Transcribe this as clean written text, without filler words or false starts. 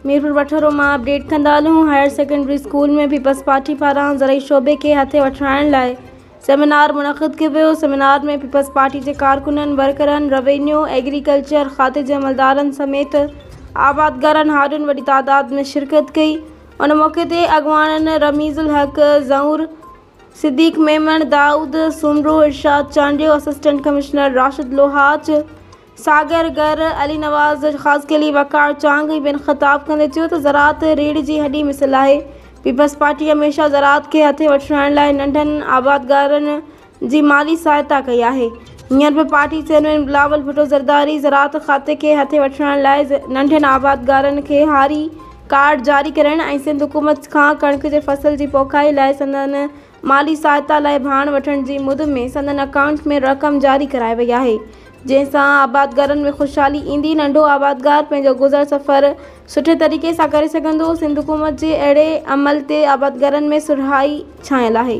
मीरपुर वठरो मां अपडेट कंदा हलूं। हायर सेकेंडरी स्कूल में पीपल्स पार्टी पारां ज़रई शोबे के हथे वठाइण लाइ सेमिनार मुनक़िद कयो वियो। सेमिनार में पीपल्स पार्टी के कारकुननि, वर्करनि, रेवेन्यू, एग्रीकल्चर खाते के अमलदारनि समेत आबादगारनि हारियुनि वॾी तादाद में शिरकत कई। उन मौके ते अॻवाननि रमीज़ुल हक़ ज़हूर, सिद्दीक़ मेमन, दाऊद सुमरो, इरशाद चांडियो, असिस्टेंट कमिश्नर राशिद लोहाच, सागर गर, अली नवाज़ ख़ासकेली, वक़ार चांग बिन ख़िताब कंदे चयो त ज़राअत रीढ़ जी हड्डी मिसल आहे। पीपल्स पार्टी हमेशह ज़राअत खे हथे वठाइण लाइ नंढनि आबादगारनि जी माली सहायता कई आहे। हींअर बि पार्टी चेयरमैन बिलावल भुट्टो ज़रदारी ज़राअत खाते खे हथे वठाइण लाइ नंढनि आबादगारनि खे हारी कार्ड जारी करण ऐं सिंध हुकूमत खां कणिक जे फसल जी पोखाई लाइ संदनि माली सहायता लाइ भाण वठण जी मुद में संदनि अकाउंट में रक़म जारी कराई वई आहे, जंहिंसां आबादगारनि में ख़ुशहाली ईंदी। नंढो आबादगार पंहिंजो गुज़र सफ़र सुठे तरीक़े सां करे सघंदो। सिंध हुकूमत जे अहिड़े अमल ते आबादगारनि में सुरहाई छायल आहे।